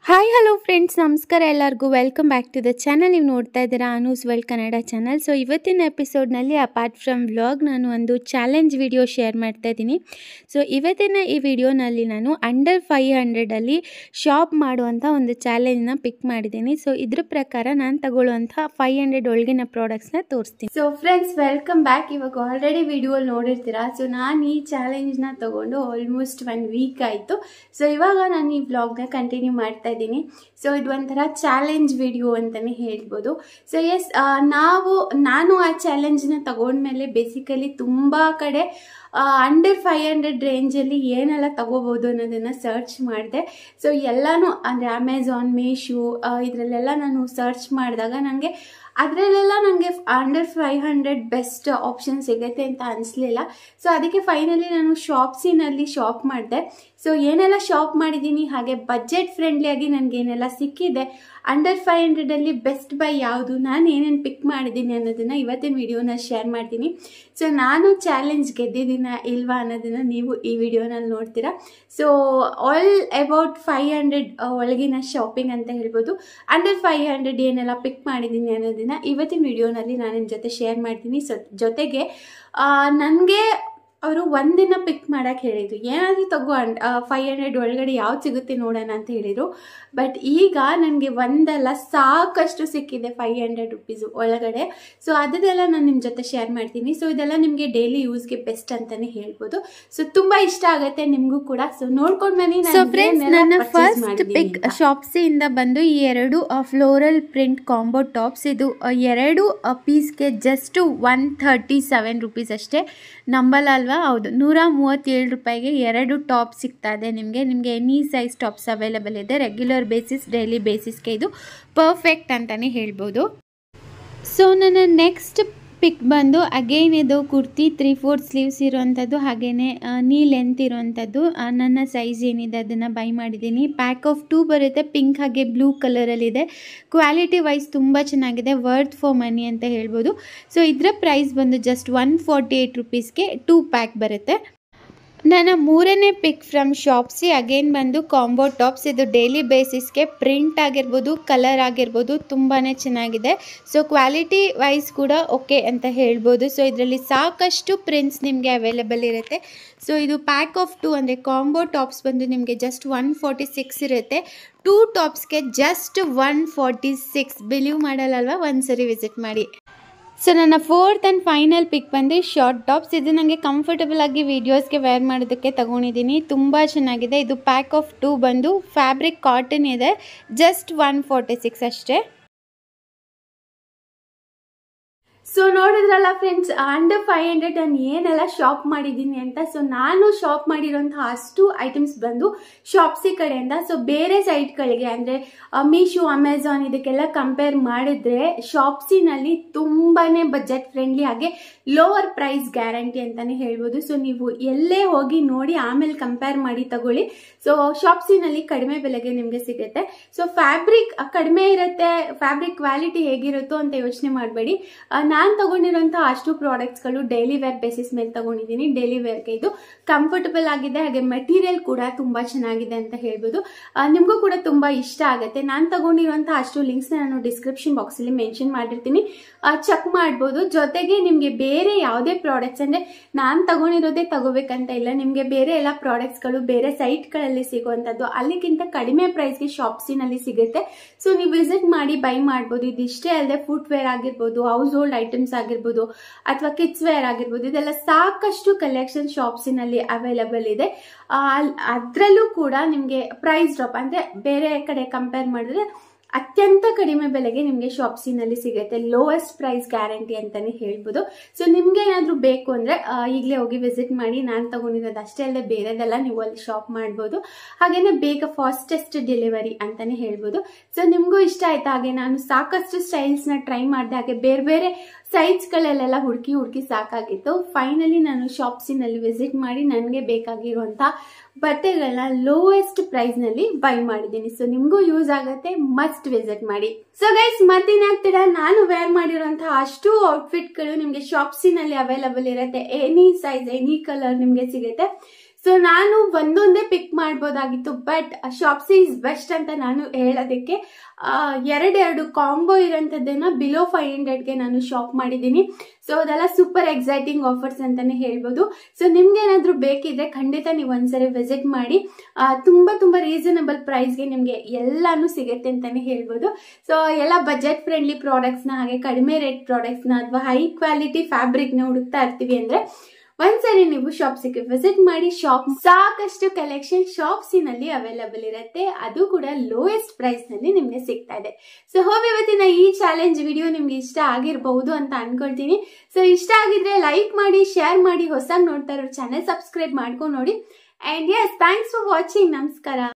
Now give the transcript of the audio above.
Hi hello friends, ನಮಸ್ಕಾರ ಎಲ್ಲರಿಗೂ. Welcome back to the channel. ನೀವು ನೋಡ್ತಾ ಇದ್ದೀರಾ Anu's world Kannada channel. So ಇವತ್ತಿನ ಎಪಿಸೋಡ್ನಲ್ಲಿ ಅಪಾರ್ಟ್ ಫ್ರಮ್ ವ್ಲಾಗ್ ನಾನು ಒಂದು ಚಾಲೆಂಜ್ ವಿಡಿಯೋ ಶೇರ್ ಮಾಡ್ತಾ ಇದ್ದೀನಿ. ಸೊ ಇವತ್ತಿನ ಈ ವಿಡಿಯೋನಲ್ಲಿ ನಾನು ಅಂಡರ್ 500ಅಲ್ಲಿ ಶಾಪ್ ಮಾಡುವಂಥ ಒಂದು ಚಾಲೆಂಜ್ನ ಪಿಕ್ ಮಾಡಿದ್ದೀನಿ. ಸೊ ಇದ್ರ ಪ್ರಕಾರ ನಾನು ತಗೊಳ್ಳುವಂಥ 500 ಒಳಗಿನ ಪ್ರಾಡಕ್ಟ್ಸ್ನ ತೋರಿಸ್ತೀನಿ. So friends, welcome back. ಇವಾಗ ಆಲ್ರೆಡಿ ವಿಡಿಯೋ ನೋಡಿರ್ತೀರಾ. ಸೊ ನಾನು ಈ ಚಾಲೆಂಜ್ನ ತಗೊಂಡು ಆಲ್ಮೋಸ್ಟ್ 1 ವೀಕ್ ಆಯಿತು. ಸೊ ಇವಾಗ ನಾನು ಈ ವ್ಲಾಗ್ನ ಕಂಟಿನ್ಯೂ ಮಾಡ್ತಾ ಇದ್ದೀನಿ. ಸೊ ಇದು ಒಂಥರ ಚಾಲೆಂಜ್ ವಿಡಿಯೋ ಅಂತಾನೆ ಹೇಳ್ಬೋದು. ಸೊ ಎಸ್, ನಾನು ಆ ಚಾಲೆಂಜ್ನ ತಗೊಂಡ್ಮೇಲೆ ಬೇಸಿಕಲಿ ತುಂಬ ಕಡೆ ಅಂಡರ್ 500 ರೇಂಜಲ್ಲಿ ಏನೆಲ್ಲ ತಗೋಬೋದು ಅನ್ನೋದನ್ನು ಸರ್ಚ್ ಮಾಡಿದೆ. ಸೊ ಎಲ್ಲನೂ ಅಂದರೆ ಅಮೆಝಾನ್, ಮೀಶೋ ಇದರಲ್ಲೆಲ್ಲ ನಾನು ಸರ್ಚ್ ಮಾಡಿದಾಗ ಅದರಲ್ಲೆಲ್ಲ ನನಗೆ ಅಂಡರ್ 500 ಬೆಸ್ಟ್ ಆಪ್ಷನ್ ಸಿಗುತ್ತೆ ಅಂತ ಅನಿಸ್ಲಿಲ್ಲ. ಸೊ ಅದಕ್ಕೆ ಫೈನಲಿ ನಾನು ಶಾಪ್ಸಿನಲ್ಲಿ ಶಾಪ್ ಮಾಡಿದೆ. ಸೊ ಏನೆಲ್ಲ ಶಾಪ್ ಮಾಡಿದ್ದೀನಿ, ಹಾಗೆ ಬಜೆಟ್ ಫ್ರೆಂಡ್ಲಿಯಾಗಿ ನನಗೇನೆಲ್ಲ ಸಿಕ್ಕಿದೆ, ಅಂಡರ್ 500ಅಲ್ಲಿ ಬೆಸ್ಟ್ ಬೈ ಯಾವುದು, ನಾನು ಏನೇನು ಪಿಕ್ ಮಾಡಿದ್ದೀನಿ ಅನ್ನೋದನ್ನು ಇವತ್ತಿನ ವಿಡಿಯೋನ ಶೇರ್ ಮಾಡ್ತೀನಿ. ಸೊ ನಾನು ಚಾಲೆಂಜ್ ಗೆದ್ದಿದ್ದೀನ ಇಲ್ವಾ ಅನ್ನೋದನ್ನು ನೀವು ಈ ವಿಡಿಯೋನಲ್ಲಿ ನೋಡ್ತೀರಾ. ಸೊ ಆಲ್ ಅಬೌಟ್ 500 ಒಳಗಿನ ಶಾಪಿಂಗ್ ಅಂತ ಹೇಳ್ಬೋದು. ಅಂಡರ್ 500 ಏನೆಲ್ಲ ಪಿಕ್ ಮಾಡಿದ್ದೀನಿ ಅನ್ನೋದನ್ನು ಇವತ್ತಿನ ವಿಡಿಯೋನಲ್ಲಿ ನಾನು ನಿಮ್ಮ ಜೊತೆ ಶೇರ್ ಮಾಡ್ತೀನಿ. ಸೊ ಜೊತೆಗೆ ನನಗೆ ಅವರು ಒಂದಿನ ಪಿಕ್ ಮಾಡೋಕ್ಕೆ ಹೇಳಿದರು, ಏನಾದರೂ ತಗೋ 500 ಒಳಗಡೆ ಯಾವ್ದು ಸಿಗುತ್ತೆ ನೋಡೋಣ ಅಂತ ಹೇಳಿದರು. ಬಟ್ ಈಗ ನನಗೆ ಒಂದಲ್ಲ ಸಾಕಷ್ಟು ಸಿಕ್ಕಿದೆ 500 ರುಪೀಸ್ ಒಳಗಡೆ. ಸೊ ಅದೆಲ್ಲ ನಾನು ನಿಮ್ಮ ಜೊತೆ ಶೇರ್ ಮಾಡ್ತೀನಿ. ಸೊ ಇದೆಲ್ಲ ನಿಮಗೆ ಡೈಲಿ ಯೂಸ್ಗೆ ಬೆಸ್ಟ್ ಅಂತಲೇ ಹೇಳ್ಬೋದು. ಸೊ ತುಂಬ ಇಷ್ಟ ಆಗುತ್ತೆ ನಿಮಗೂ ಕೂಡ. ಸೊ ನೋಡ್ಕೊಂಡು ಬನ್ನಿ. ಸೊ ಫ್ರೆಂಡ್ಸ್, ನನ್ನ ಫಸ್ಟ್ ಪಿಕ್ ಶಾಪ್ಸಿಯಿಂದ ಬಂದು ಈ 2 ಫ್ಲೋರಲ್ ಪ್ರಿಂಟ್ ಕಾಂಬೋ ಟಾಪ್ಸ್. ಇದು 2 ಪೀಸ್ಗೆ ಜಸ್ಟ್ 137 ರುಪೀಸ್ ಅಷ್ಟೇ. ನಂಬಲ್ಲ ಅಲ್ವಾ? ಹೌದು, 137 ರೂಪಾಯಿಗೆ 2 ಟಾಪ್ ಸಿಗ್ತಾ ಇದೆ ನಿಮಗೆ ಎನಿ ಸೈಜ್ ಟಾಪ್ಸ್ ಅವೈಲೇಬಲ್ ಇದೆ. ರೆಗ್ಯುಲರ್ ಬೇಸಿಸ್, ಡೈಲಿ ಬೇಸಿಸ್ಗೆ ಇದು ಪರ್ಫೆಕ್ಟ್ ಅಂತಲೇ ಹೇಳ್ಬೋದು. ಸೊ ನನ್ನ ನೆಕ್ಸ್ಟ್ ಪಿಕ್ ಬಂದು ಅಗೈನ್ ಇದು ಕುರ್ತಿ 3/4 ಸ್ಲೀವ್ಸ್ ಇರೋವಂಥದ್ದು, ಹಾಗೆಯೇ ನೀ ಲೆಂತ್ ಇರೋವಂಥದ್ದು. ನನ್ನ ಸೈಜ್ ಏನಿದೆ ಅದನ್ನು ಬೈ ಮಾಡಿದ್ದೀನಿ. ಪ್ಯಾಕ್ ಆಫ್ 2 ಬರುತ್ತೆ, ಪಿಂಕ್ ಹಾಗೆ ಬ್ಲೂ ಕಲರಲ್ಲಿದೆ. ಕ್ವಾಲಿಟಿ ವೈಸ್ ತುಂಬ ಚೆನ್ನಾಗಿದೆ, ವರ್ತ್ ಫಾರ್ ಮನಿ ಅಂತ ಹೇಳ್ಬೋದು. ಸೊ ಇದರ ಪ್ರೈಸ್ ಬಂದು ಜಸ್ಟ್ 148 ರುಪೀಸ್ಗೆ 2 ಪ್ಯಾಕ್ ಬರುತ್ತೆ. ನನ್ನ 3ನೇ ಪಿಕ್ ಫ್ರಮ್ ಶಾಪ್ಸಿ ಅಗೇನ್ ಬಂದು ಕಾಂಬೋ ಟಾಪ್ಸ್. ಇದು ಡೈಲಿ ಬೇಸಿಸ್ಗೆ ಪ್ರಿಂಟ್ ಆಗಿರ್ಬೋದು, ಕಲರ್ ಆಗಿರ್ಬೋದು ತುಂಬಾ ಚೆನ್ನಾಗಿದೆ. ಸೊ ಕ್ವಾಲಿಟಿ ವೈಸ್ ಕೂಡ ಓಕೆ ಅಂತ ಹೇಳ್ಬೋದು. ಸೊ ಇದರಲ್ಲಿ ಸಾಕಷ್ಟು ಪ್ರಿಂಟ್ಸ್ ನಿಮಗೆ ಅವೈಲೇಬಲ್ ಇರುತ್ತೆ. ಸೊ ಇದು ಪ್ಯಾಕ್ ಆಫ್ 2 ಅಂದರೆ ಕಾಂಬೋ ಟಾಪ್ಸ್ ಬಂದು ನಿಮಗೆ ಜಸ್ಟ್ 146 ಇರುತ್ತೆ. 2 ಟಾಪ್ಸ್ಗೆ ಜಸ್ಟ್ 146. ಬಿಲೀವ್ ಮಾಡಲ್ಲಲ್ವಾ? ಒಂದ್ಸರಿ ವಿಸಿಟ್ ಮಾಡಿ. ಸೊ ನನ್ನ 4th ಆ್ಯಂಡ್ ಫೈನಲ್ ಪಿಕ್ ಬಂದು ಶಾರ್ಟ್ ಟಾಪ್ಸ್. ಇದು ನನಗೆ ಕಂಫರ್ಟಬಲ್ ಆಗಿ ವೀಡಿಯೋಸ್ಗೆ ವೇರ್ ಮಾಡೋದಕ್ಕೆ ತಗೊಂಡಿದ್ದೀನಿ. ತುಂಬ ಚೆನ್ನಾಗಿದೆ. ಇದು ಪ್ಯಾಕ್ ಆಫ್ 2 ಬಂದು ಫ್ಯಾಬ್ರಿಕ್ ಕಾಟನ್ ಇದೆ. ಜಸ್ಟ್ 146 ಅಷ್ಟೇ. ಸೊ ನೋಡಿದ್ರಲ್ಲ ಫ್ರೆಂಡ್ಸ್, ಅಂಡರ್ 500 ನಾನು ಏನೆಲ್ಲ ಶಾಪ್ ಮಾಡಿದ್ದೀನಿ ಅಂತ. ಸೊ ನಾನು ಶಾಪ್ ಮಾಡಿರೋಂಥ ಅಷ್ಟು ಐಟಮ್ಸ್ ಬಂದು ಶಾಪ್ಸಿ ಕಡೆಯಿಂದ. ಸೊ ಬೇರೆ ಸೈಟ್ಗಳಿಗೆ ಅಂದರೆ ಮೀಶೋ, ಅಮೆಝಾನ್ ಇದಕ್ಕೆಲ್ಲ ಕಂಪೇರ್ ಮಾಡಿದ್ರೆ ಶಾಪ್ಸಿನಲ್ಲಿ ತುಂಬಾನೇ ಬಜೆಟ್ ಫ್ರೆಂಡ್ಲಿ ಹಾಗೆ ಲೋವರ್ ಪ್ರೈಸ್ ಗ್ಯಾರಂಟಿ ಅಂತಾನೆ ಹೇಳ್ಬೋದು. ಸೊ ನೀವು ಎಲ್ಲೇ ಹೋಗಿ ನೋಡಿ ಆಮೇಲೆ ಕಂಪೇರ್ ಮಾಡಿ ತಗೊಳ್ಳಿ. ಸೊ ಶಾಪ್ಸಿನಲ್ಲಿ ಕಡಿಮೆ ಬೆಲೆಗೆ ನಿಮಗೆ ಸಿಗುತ್ತೆ. ಸೊ ಫ್ಯಾಬ್ರಿಕ್ ಕಡಿಮೆ ಇರುತ್ತೆ, ಫ್ಯಾಬ್ರಿಕ್ ಕ್ವಾಲಿಟಿ ಹೇಗಿರುತ್ತೋ ಅಂತ ಯೋಚನೆ ಮಾಡಬೇಡಿ. ನಾನು ತಗೊಂಡಿರುವಂತಹ ಅಷ್ಟು ಪ್ರಾಡಕ್ಟ್ಸ್ಗಳು ಡೈಲಿ ವೇರ್ ಬೇಸಿಸ್ ಮೇಲೆ ತಗೊಂಡಿದ್ದೀನಿ. ಡೈಲಿ ವೇರ್ಗೆ ಇದು ಕಂಫರ್ಟಬಲ್ ಆಗಿದೆ, ಹಾಗೆ ಮೆಟೀರಿಯಲ್ ಕೂಡ ತುಂಬಾ ಚೆನ್ನಾಗಿದೆ ಅಂತ ಹೇಳ್ಬೋದು. ನಿಮಗೂ ಕೂಡ ತುಂಬಾ ಇಷ್ಟ ಆಗುತ್ತೆ. ನಾನು ತಗೊಂಡಿರುವಂತಹ ಅಷ್ಟು ಲಿಂಕ್ಸ್ನ ನಾನು ಡಿಸ್ಕ್ರಿಪ್ಷನ್ ಬಾಕ್ಸಲ್ಲಿ ಮೆನ್ಷನ್ ಮಾಡಿರ್ತೀನಿ, ಚೆಕ್ ಮಾಡ್ಬೋದು. ಜೊತೆಗೆ ನಿಮಗೆ ಬೇರೆ ಯಾವುದೇ ಪ್ರಾಡಕ್ಟ್ಸ್ ಅಂದರೆ ನಾನು ತಗೊಂಡಿರೋದೇ ತಗೋಬೇಕಂತ ಇಲ್ಲ, ನಿಮಗೆ ಬೇರೆ ಎಲ್ಲ ಪ್ರಾಡಕ್ಟ್ಸ್ಗಳು ಬೇರೆ ಸೈಟ್ಗಳಲ್ಲಿ ಸಿಗುವಂಥದ್ದು ಅಲ್ಲಿಗಿಂತ ಕಡಿಮೆ ಪ್ರೈಸ್ಗೆ ಶಾಪ್ಸಿನಲ್ಲಿ ಸಿಗುತ್ತೆ. ಸೊ ನೀವು ವಿಸಿಟ್ ಮಾಡಿ ಬೈ ಮಾಡ್ಬೋದು. ಇದಿಷ್ಟೇ ಅಲ್ಲದೆ ಫುಟ್ವೇರ್ ಆಗಿರ್ಬೋದು, ಹೌಸ್ ಹೋಲ್ಡ್ ಐಟಮ್ಸ್ ಆಗಿರ್ಬೋದು, ಅಥವಾ ಕಿಡ್ಸ್ ವೇರ್ ಆಗಿರ್ಬೋದು, ಇದೆಲ್ಲ ಸಾಕಷ್ಟು ಕಲೆಕ್ಷನ್ ಶಾಪ್ಸಿನಲ್ಲಿ ಅವೈಲೇಬಲ್ ಇದೆ. ಅದರಲ್ಲೂ ಕೂಡ ನಿಮಗೆ ಪ್ರೈಸ್ ಡ್ರಾಪ್ ಅಂದರೆ ಬೇರೆ ಕಡೆ ಕಂಪೇರ್ ಮಾಡಿದ್ರೆ ಅತ್ಯಂತ ಕಡಿಮೆ ಬೆಲೆಗೆ ನಿಮಗೆ ಶಾಪ್ಸಿನಲ್ಲಿ ಸಿಗುತ್ತೆ. ಲೋಯೆಸ್ಟ್ ಪ್ರೈಸ್ ಗ್ಯಾರಂಟಿ ಅಂತಾನೆ ಹೇಳ್ಬೋದು. ಸೊ ನಿಮ್ಗೆ ಏನಾದರೂ ಬೇಕು ಅಂದರೆ ಈಗಲೇ ಹೋಗಿ ವಿಸಿಟ್ ಮಾಡಿ. ನಾನು ತಗೊಂಡಿರೋದು ಅಷ್ಟೇ ಅಲ್ಲದೆ ಬೇರೆದೆಲ್ಲ ನೀವು ಅಲ್ಲಿ ಶಾಪ್ ಮಾಡ್ಬೋದು. ಹಾಗೇನೆ ಬೇಗ ಫಾಸ್ಟೆಸ್ಟ್ ಡೆಲಿವರಿ ಅಂತಾನೆ ಹೇಳ್ಬೋದು. ಸೊ ನಿಮಗೂ ಇಷ್ಟ ಆಯ್ತಾ? ಹಾಗೆ ನಾನು ಸಾಕಷ್ಟು ಸ್ಟೈಲ್ಸ್ನ ಟ್ರೈ ಮಾಡಿದೆ, ಹಾಗೆ ಬೇರೆ ಬೇರೆ ಸೈಟ್ಸ್ಗಳಲ್ಲೆಲ್ಲ ಹುಡುಕಿ ಸಾಕಾಗಿತ್ತು. ಫೈನಲಿ ನಾನು ಶಾಪ್ಸಿನಲ್ಲಿ ವಿಸಿಟ್ ಮಾಡಿ ನನಗೆ ಬೇಕಾಗಿರುವಂಥ ಬಟ್ಟೆಗಳನ್ನ ಲೋಯೆಸ್ಟ್ ಪ್ರೈಸ್ ನಲ್ಲಿ ಬೈ ಮಾಡಿದ್ದೀನಿ. ಸೊ ನಿಮ್ಗೂ ಯೂಸ್ ಆಗುತ್ತೆ, ಮಸ್ಟ್ ವಿಸಿಟ್ ಮಾಡಿ. ಸೊ ಗೈಸ್, ಮತ್ತೇನಾಗ್ತೀರಾ, ನಾನು ವೇರ್ ಮಾಡಿರುವಂತಹ ಅಷ್ಟು ಔಟ್ಫಿಟ್ ಗಳು ನಿಮ್ಗೆ ಶಾಪ್ಸಿನಲ್ಲಿ ಅವೈಲೇಬಲ್ ಇರುತ್ತೆ. ಎನಿ ಸೈಜ್, ಎನಿ ಕಲರ್ ನಿಮ್ಗೆ ಸಿಗುತ್ತೆ. ಸೊ ನಾನು ಒಂದೊಂದೇ ಪಿಕ್ ಮಾಡ್ಬೋದಾಗಿತ್ತು, ಬಟ್ ಶಾಪ್ಸಿ ಇಸ್ ಬೆಸ್ಟ್ ಅಂತ ನಾನು ಹೇಳೋದಕ್ಕೆ ಎರಡು ಕಾಂಬೋ ಇರೋಂಥದ್ದನ್ನ ಬಿಲೋ 500ಗೆ ನಾನು ಶಾಪ್ ಮಾಡಿದ್ದೀನಿ. ಸೊ ಅದೆಲ್ಲ ಸೂಪರ್ ಎಕ್ಸೈಟಿಂಗ್ ಆಫರ್ಸ್ ಅಂತಾನೆ ಹೇಳ್ಬೋದು. ಸೊ ನಿಮ್ಗೆ ಏನಾದರೂ ಬೇಕಿದ್ರೆ ಖಂಡಿತ ನೀವು ಒಂದ್ಸರಿ ವಿಸಿಟ್ ಮಾಡಿ. ತುಂಬಾ ರೀಸನಬಲ್ ಪ್ರೈಸ್ಗೆ ನಿಮಗೆ ಎಲ್ಲಾನು ಸಿಗುತ್ತೆ ಅಂತಾನೆ ಹೇಳ್ಬೋದು. ಸೊ ಎಲ್ಲ ಬಜೆಟ್ ಫ್ರೆಂಡ್ಲಿ ಪ್ರಾಡಕ್ಟ್ಸ್ನ, ಹಾಗೆ ಕಡಿಮೆ ರೇಟ್ ಪ್ರಾಡಕ್ಟ್ಸ್ನ ಅಥವಾ ಹೈ ಕ್ವಾಲಿಟಿ ಫ್ಯಾಬ್ರಿಕ್ನ ಹುಡುಕ್ತಾ ಇರ್ತೀವಿ ಅಂದ್ರೆ ಒಂದ್ಸರಿ ನೀವು ಶಾಪ್ಸಿಗೆ ವಿಸಿಟ್ ಮಾಡಿ. ಸಾಕಷ್ಟು ಕಲೆಕ್ಷನ್ ಶಾಪ್ಸಿನಲ್ಲಿ ಅವೈಲಬಲ್ ಇರುತ್ತೆ, ಅದು ಕೂಡ ಲೋಯೆಸ್ಟ್ ಪ್ರೈಸ್ ನಲ್ಲಿ ನಿಮ್ಗೆ ಸಿಗ್ತಾ ಇದೆ. ಸೊ ಹೋಪ್ ಇವತ್ತಿನ ಈ ಚಾಲೆಂಜ್ ವಿಡಿಯೋ ನಿಮ್ಗೆ ಇಷ್ಟ ಆಗಿರಬಹುದು ಅಂತ ಅನ್ಕೊಳ್ತೀನಿ. ಸೊ ಇಷ್ಟ ಆಗಿದ್ರೆ ಲೈಕ್ ಮಾಡಿ, ಶೇರ್ ಮಾಡಿ, ಹೊಸ ನೋಡ್ತಾ ಇರೋ ಚಾನೆಲ್ ಸಬ್ಸ್ಕ್ರೈಬ್ ಮಾಡ್ಕೊಂಡು ನೋಡಿ. And yes, thanks for watching. ನಮಸ್ಕಾರ.